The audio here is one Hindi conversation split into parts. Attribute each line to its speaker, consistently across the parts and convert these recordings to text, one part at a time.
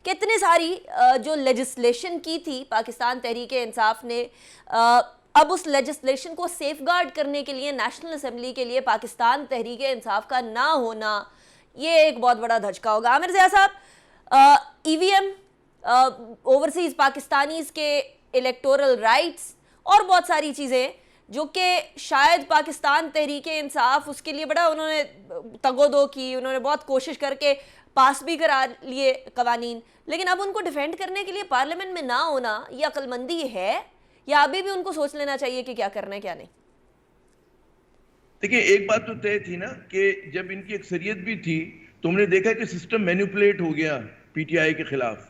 Speaker 1: कितनी सारी जो लेजिस्लेशन की थी पाकिस्तान तहरीक-ए-इंसाफ ने, अब उस लेजिस्लेशन को सेफगार्ड करने के लिए नेशनल असेंबली के लिए पाकिस्तान तहरीक-ए-इंसाफ का ना होना, ये एक बहुत बड़ा धचका होगा। आमिर ज़िया साहब, ईवीएम, ओवरसीज पाकिस्तानीज के इलेक्टोरल राइट्स और बहुत सारी चीज़ें जो कि शायद पाकिस्तान तहरीक-ए-इंसाफ उसके लिए बड़ा उन्होंने तगोदो की, उन्होंने बहुत कोशिश करके पास भी करा लिए कवानीन, लेकिन अब उनको डिफेंड करने के लिए पार्लियामेंट में ना होना ये अक्लमंदी है या अभी भी उनको सोच लेना चाहिए कि क्या करना है क्या नहीं?
Speaker 2: देखिए, एक बात तो तय थी ना कि जब इनकी अक्सरियत भी थी तो हमने देखा कि सिस्टम मैनिपुलेट हो गया पीटीआई के खिलाफ,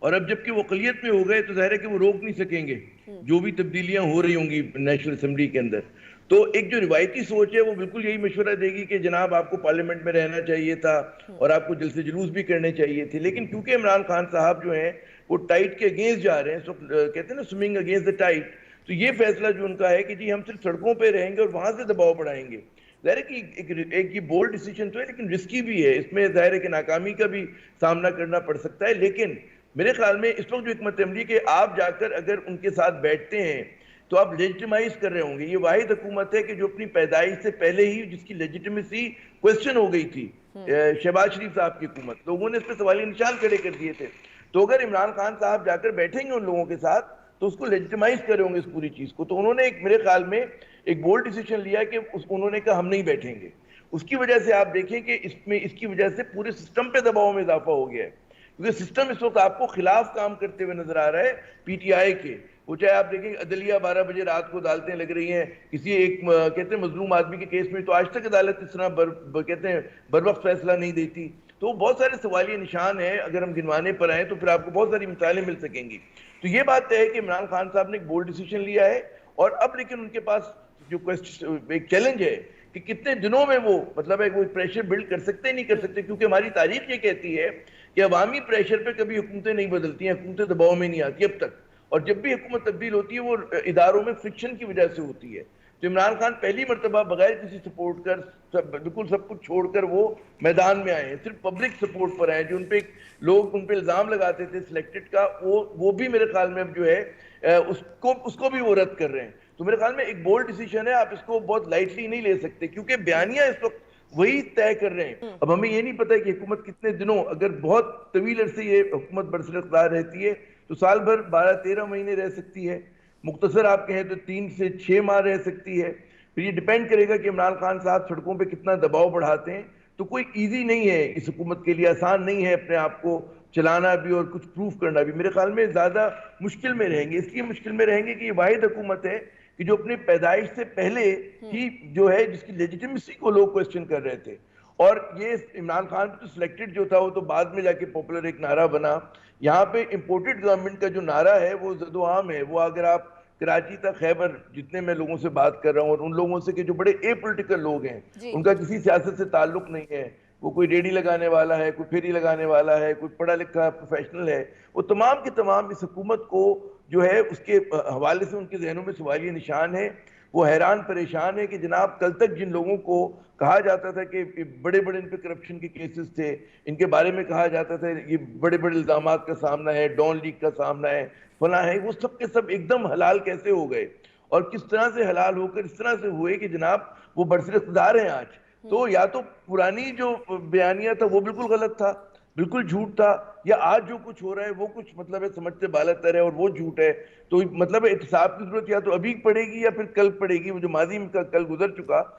Speaker 2: और अब जबकि वो अक़लियत में हो गए तो जाहिर है कि वो रोक नहीं सकेंगे जो भी तब्दीलियां हो रही होंगी नेशनल असेंबली के अंदर। तो एक जो रिवायती सोच है वो बिल्कुल यही मशवरा देगी कि जनाब आपको पार्लियामेंट में रहना चाहिए था और आपको जलसे जुलूस भी करने चाहिए थे, लेकिन क्योंकि इमरान खान साहब जो हैं वो टाइट के अगेंस्ट जा रहे हैं, कहते हैं ना स्विमिंग अगेंस्ट द टाइट, तो ये फैसला जो उनका है कि जी हम सिर्फ सड़कों पे रहेंगे और वहां से दबाव बढ़ाएंगे। जाहिर है कि एक ये बोल्ड डिसीजन तो है लेकिन रिस्की भी है, इसमें जाहिर है कि नाकामी का भी सामना करना पड़ सकता है। लेकिन मेरे ख्याल में इस वक्त जो हिकमत अमली के आप जाकर अगर उनके साथ बैठते हैं तो आप लेजिटिमाइज कर रहे होंगे। ये वाहिद हुकूमत है कि जो अपनी पैदाइश से पहले ही जिसकी लेजिटिमेसी क्वेश्चन हो गई थी, शहबाज शरीफ साहब की हुकूमत, लोगों ने इस पर सवालिया निशान खड़े कर दिए थे। तो अगर इमरान खान साहब जाकर बैठेंगे उन लोगों के साथ तो उसको लेजिटिमाइज कर रहे होंगे इस पूरी चीज को। तो उन्होंने एक मेरे ख्याल में एक बोल्ड डिसीजन लिया कि उन्होंने कहा हम नहीं बैठेंगे। उसकी वजह से आप देखें कि इसमें इसकी वजह से पूरे सिस्टम पे दबाव में इजाफा हो गया है, क्योंकि सिस्टम इस वक्त आपको खिलाफ काम करते हुए नजर आ रहा है पीटीआई के। वो चाहे आप देखें अदलिया 12 बजे रात को अदालतें लग रही हैं, किसी एक कहते हैं मजलूम आदमी के केस में तो आज तक अदालत इस तरह कहते हैं बर वक्त फैसला नहीं देती। तो बहुत सारे सवालिया निशान हैं, अगर हम गिनवाने पर आए तो फिर आपको बहुत सारी मिसालें मिल सकेंगी। तो ये बात है कि इमरान खान साहब ने एक बोल्ड डिसीजन लिया है, और अब लेकिन उनके पास जो एक चैलेंज है कि कितने दिनों में वो मतलब है वो प्रेशर बिल्ड कर सकते नहीं कर सकते, क्योंकि हमारी तारीख ये कहती है कि अवामी प्रेशर पे कभी हुकूमतें नहीं बदलती हैं, हुकूमतें दबाव में नहीं आती अब तक, और जब भी हुकूमत तब्दील होती है वो इदारों में फ्रिक्शन की वजह से होती है। तो इमरान खान पहली मरतबा बगैर किसी सपोर्ट कर बिल्कुल सब कुछ छोड़कर वो मैदान में आए हैं, सिर्फ पब्लिक सपोर्ट पर आए। जो उन पे लोग उन पे इल्जाम लगाते थे सिलेक्टेड का, वो भी मेरे ख्याल में अब जो है उसको भी वो रद्द कर रहे हैं। तो मेरे ख्याल में एक बोल्ड डिसीजन है, आप इसको बहुत लाइटली नहीं ले सकते, क्योंकि बयानिया इस वक्त वही तय कर रहे हैं। अब हमें ये नहीं पता कि हुकूमत कितने दिनों, अगर बहुत तवील अरसे ये हुकूमत बरसर इख्तियार रहती है तो साल भर 12-13 महीने रह सकती है, मुख्तसर आप कहें तो 3 से 6 माह रह सकती है। फिर ये डिपेंड करेगा कि इमरान खान साहब सड़कों पे कितना दबाव बढ़ाते हैं। तो कोई इजी नहीं है इस हुकूमत के लिए, आसान नहीं है अपने आप को चलाना भी और कुछ प्रूफ करना भी। मेरे ख्याल में ज्यादा मुश्किल में रहेंगे, इसलिए मुश्किल में रहेंगे कि ये वाहिद हुकूमत है कि जो अपनी पैदाइश से पहले ही जो है जिसकी लेजिटिमेसी को लोग क्वेश्चन कर रहे थे। और ये इमरान खान तो सिलेक्टेड जो था वो तो बाद में जाके पॉपुलर एक नारा बना। यहाँ पे इंपोर्टेड गवर्नमेंट का जो नारा है वो जदोआम है। वो अगर आप कराची तक खैबर जितने मैं लोगों से बात कर रहा हूँ और उन लोगों से कि जो बड़े ए पोलिटिकल लोग हैं, उनका किसी सियासत से ताल्लुक नहीं है, वो कोई रेडी लगाने वाला है, कोई फेरी लगाने वाला है, कोई पढ़ा लिखा प्रोफेशनल है, वो तमाम के तमाम इस हुकूमत को जो है उसके हवाले से उनके जहनों में सवालिया निशान है। वो हैरान परेशान है कि जनाब कल तक जिन लोगों को कहा जाता था कि बड़े बड़े इन पे करप्शन के केसेस थे, इनके बारे में कहा जाता था ये बड़े बड़े इल्जाम का सामना है, डॉन लीग का सामना है, फला है, वो सब के सब एकदम हलाल कैसे हो गए और किस तरह से हलाल होकर इस तरह से हुए कि जनाब वो बरसर इख्तियार हैं आज। तो या तो पुरानी जो बयानिया था वो बिल्कुल गलत था, बिल्कुल झूठ था, या आज जो कुछ हो रहा है वो कुछ मतलब है समझते बालतर है और वो झूठ है। तो मतलब एहतिसाब की जरूरत या तो अभी पड़ेगी या फिर कल पड़ेगी। वो जो माजी में कल गुजर चुका